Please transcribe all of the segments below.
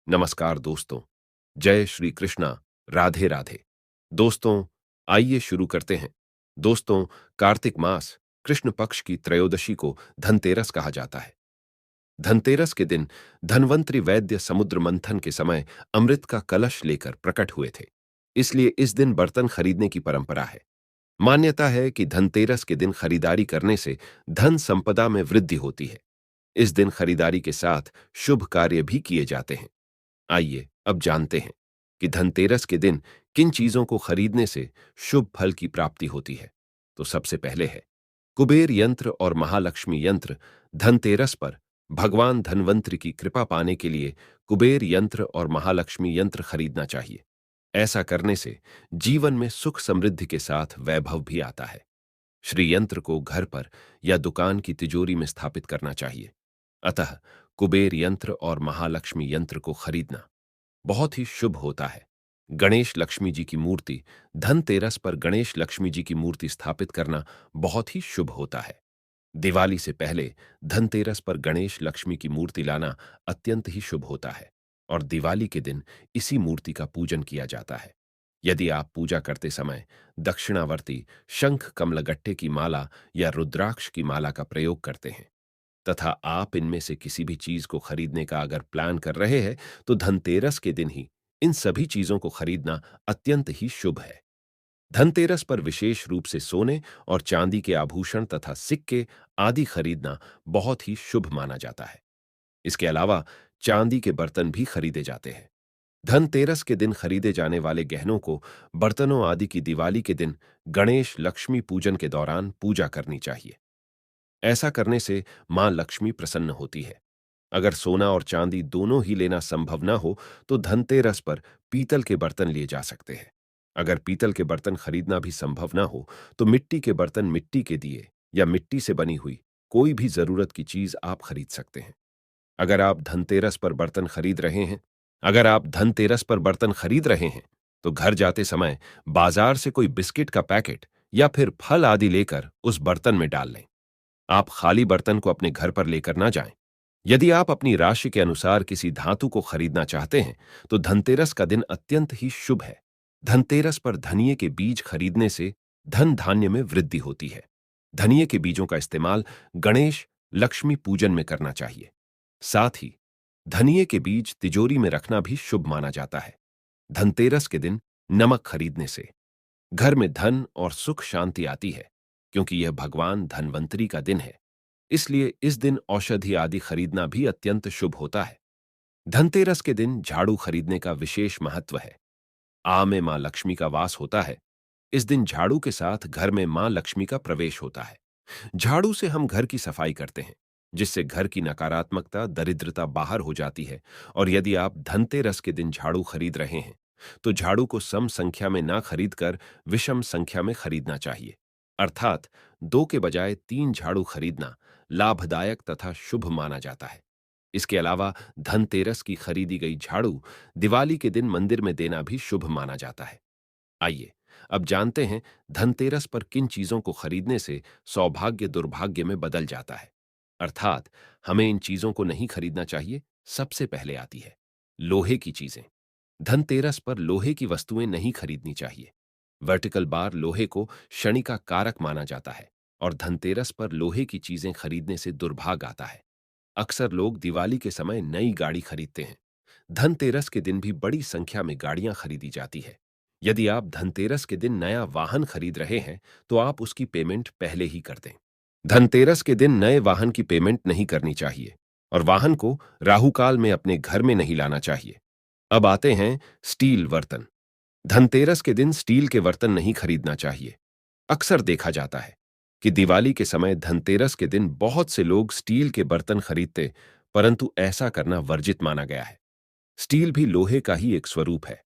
नमस्कार दोस्तों। जय श्री कृष्णा। राधे राधे। दोस्तों, आइए शुरू करते हैं। दोस्तों, कार्तिक मास कृष्ण पक्ष की त्रयोदशी को धनतेरस कहा जाता है। धनतेरस के दिन धनवंतरि वैद्य समुद्र मंथन के समय अमृत का कलश लेकर प्रकट हुए थे। इसलिए इस दिन बर्तन खरीदने की परंपरा है। मान्यता है कि धनतेरस के दिन खरीदारी करने से धन संपदा में वृद्धि होती है। इस दिन खरीदारी के साथ शुभ कार्य भी किए जाते हैं। आइए अब जानते हैं कि धनतेरस के दिन किन चीजों को खरीदने से शुभ फल की प्राप्ति होती है। तो सबसे पहले है कुबेर यंत्र और महालक्ष्मी यंत्र। धनतेरस पर भगवान धनवंतरि की कृपा पाने के लिए कुबेर यंत्र और महालक्ष्मी यंत्र खरीदना चाहिए। ऐसा करने से जीवन में सुख समृद्धि के साथ वैभव भी आता है। श्री यंत्र को घर पर या दुकान की तिजोरी में स्थापित करना चाहिए। अतः कुबेर यंत्र और महालक्ष्मी यंत्र को खरीदना बहुत ही शुभ होता है। गणेश लक्ष्मी जी की मूर्ति। धनतेरस पर गणेश लक्ष्मी जी की मूर्ति स्थापित करना बहुत ही शुभ होता है। दिवाली से पहले धनतेरस पर गणेश लक्ष्मी की मूर्ति लाना अत्यंत ही शुभ होता है और दिवाली के दिन इसी मूर्ति का पूजन किया जाता है। यदि आप पूजा करते समय दक्षिणावर्ती शंख कमलगट्टे की माला या रुद्राक्ष की माला का प्रयोग करते हैं तथा आप इनमें से किसी भी चीज को खरीदने का अगर प्लान कर रहे हैं तो धनतेरस के दिन ही इन सभी चीजों को खरीदना अत्यंत ही शुभ है। धनतेरस पर विशेष रूप से सोने और चांदी के आभूषण तथा सिक्के आदि खरीदना बहुत ही शुभ माना जाता है। इसके अलावा चांदी के बर्तन भी खरीदे जाते हैं। धनतेरस के दिन खरीदे जाने वाले गहनों को बर्तनों आदि की दिवाली के दिन गणेश लक्ष्मी पूजन के दौरान पूजा करनी चाहिए। ऐसा करने से मां लक्ष्मी प्रसन्न होती है। अगर सोना और चांदी दोनों ही लेना संभव ना हो तो धनतेरस पर पीतल के बर्तन लिए जा सकते हैं। अगर पीतल के बर्तन खरीदना भी संभव ना हो तो मिट्टी के बर्तन, मिट्टी के दिए या मिट्टी से बनी हुई कोई भी जरूरत की चीज आप खरीद सकते हैं। अगर आप धनतेरस पर बर्तन खरीद रहे हैं अगर आप धनतेरस पर बर्तन खरीद रहे हैं तो घर जाते समय बाजार से कोई बिस्किट का पैकेट या फिर फल आदि लेकर उस बर्तन में डाल लें। आप खाली बर्तन को अपने घर पर लेकर ना जाएं। यदि आप अपनी राशि के अनुसार किसी धातु को खरीदना चाहते हैं तो धनतेरस का दिन अत्यंत ही शुभ है। धनतेरस पर धनिये के बीज खरीदने से धन धान्य में वृद्धि होती है। धनिये के बीजों का इस्तेमाल गणेश लक्ष्मी पूजन में करना चाहिए। साथ ही धनिये के बीज तिजोरी में रखना भी शुभ माना जाता है। धनतेरस के दिन नमक खरीदने से घर में धन और सुख शांति आती है। क्योंकि यह भगवान धनवंतरी का दिन है, इसलिए इस दिन औषधि आदि खरीदना भी अत्यंत शुभ होता है। धनतेरस के दिन झाड़ू खरीदने का विशेष महत्व है। में मां लक्ष्मी का वास होता है। इस दिन झाड़ू के साथ घर में मां लक्ष्मी का प्रवेश होता है। झाड़ू से हम घर की सफाई करते हैं, जिससे घर की नकारात्मकता, दरिद्रता बाहर हो जाती है। और यदि आप धनतेरस के दिन झाड़ू खरीद रहे हैं तो झाड़ू को सम संख्या में ना खरीदकर विषम संख्या में खरीदना चाहिए। अर्थात 2 के बजाय 3 झाड़ू खरीदना लाभदायक तथा शुभ माना जाता है। इसके अलावा धनतेरस की खरीदी गई झाड़ू दिवाली के दिन मंदिर में देना भी शुभ माना जाता है। आइए अब जानते हैं धनतेरस पर किन चीजों को खरीदने से सौभाग्य दुर्भाग्य में बदल जाता है। अर्थात हमें इन चीजों को नहीं खरीदना चाहिए। सबसे पहले आती है लोहे की चीजें। धनतेरस पर लोहे की वस्तुएं नहीं खरीदनी चाहिए। वर्टिकल बार लोहे को शनि का कारक माना जाता है और धनतेरस पर लोहे की चीजें खरीदने से दुर्भाग्य आता है। अक्सर लोग दिवाली के समय नई गाड़ी खरीदते हैं। धनतेरस के दिन भी बड़ी संख्या में गाड़ियां खरीदी जाती है। यदि आप धनतेरस के दिन नया वाहन खरीद रहे हैं तो आप उसकी पेमेंट पहले ही कर दें। धनतेरस के दिन नए वाहन की पेमेंट नहीं करनी चाहिए और वाहन को राहुकाल में अपने घर में नहीं लाना चाहिए। अब आते हैं स्टील बर्तन। धनतेरस के दिन स्टील के बर्तन नहीं खरीदना चाहिए। अक्सर देखा जाता है कि दिवाली के समय धनतेरस के दिन बहुत से लोग स्टील के बर्तन खरीदते, परंतु ऐसा करना वर्जित माना गया है। स्टील भी लोहे का ही एक स्वरूप है,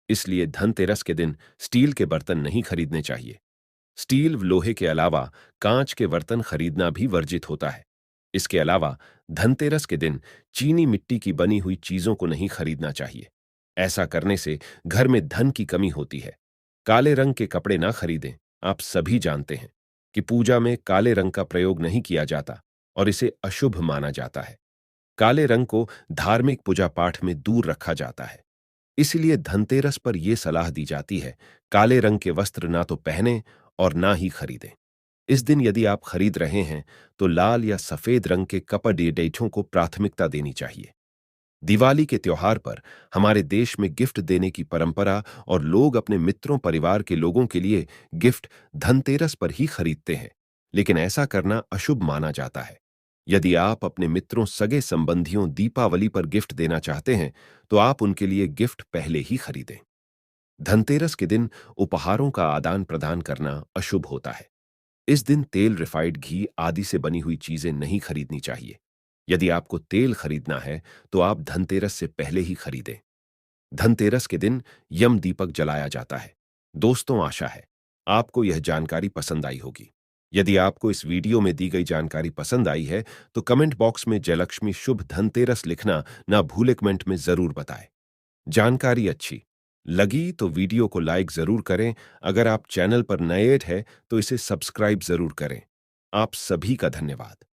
इसलिए धनतेरस के दिन स्टील के बर्तन नहीं खरीदने चाहिए। स्टील व लोहे के अलावा कांच के बर्तन खरीदना भी वर्जित होता है। इसके अलावा धनतेरस के दिन चीनी मिट्टी की बनी हुई चीजों को नहीं खरीदना चाहिए। ऐसा करने से घर में धन की कमी होती है। काले रंग के कपड़े ना खरीदें। आप सभी जानते हैं कि पूजा में काले रंग का प्रयोग नहीं किया जाता और इसे अशुभ माना जाता है। काले रंग को धार्मिक पूजा पाठ में दूर रखा जाता है। इसलिए धनतेरस पर यह सलाह दी जाती है, काले रंग के वस्त्र ना तो पहने और ना ही खरीदें। इस दिन यदि आप खरीद रहे हैं तो लाल या सफेद रंग के कपड़े डेठों को प्राथमिकता देनी चाहिए। दिवाली के त्योहार पर हमारे देश में गिफ्ट देने की परंपरा और लोग अपने मित्रों परिवार के लोगों के लिए गिफ्ट धनतेरस पर ही खरीदते हैं, लेकिन ऐसा करना अशुभ माना जाता है। यदि आप अपने मित्रों सगे संबंधियों दीपावली पर गिफ्ट देना चाहते हैं तो आप उनके लिए गिफ्ट पहले ही खरीदें। धनतेरस के दिन उपहारों का आदान प्रदान करना अशुभ होता है। इस दिन तेल, रिफाइंड घी आदि से बनी हुई चीजें नहीं खरीदनी चाहिए। यदि आपको तेल खरीदना है तो आप धनतेरस से पहले ही खरीदें। धनतेरस के दिन यम दीपक जलाया जाता है। दोस्तों, आशा है आपको यह जानकारी पसंद आई होगी। यदि आपको इस वीडियो में दी गई जानकारी पसंद आई है तो कमेंट बॉक्स में जयलक्ष्मी शुभ धनतेरस लिखना ना भूले, कमेंट में जरूर बताएं। जानकारी अच्छी लगी तो वीडियो को लाइक जरूर करें। अगर आप चैनल पर नए हैं तो इसे सब्सक्राइब जरूर करें। आप सभी का धन्यवाद।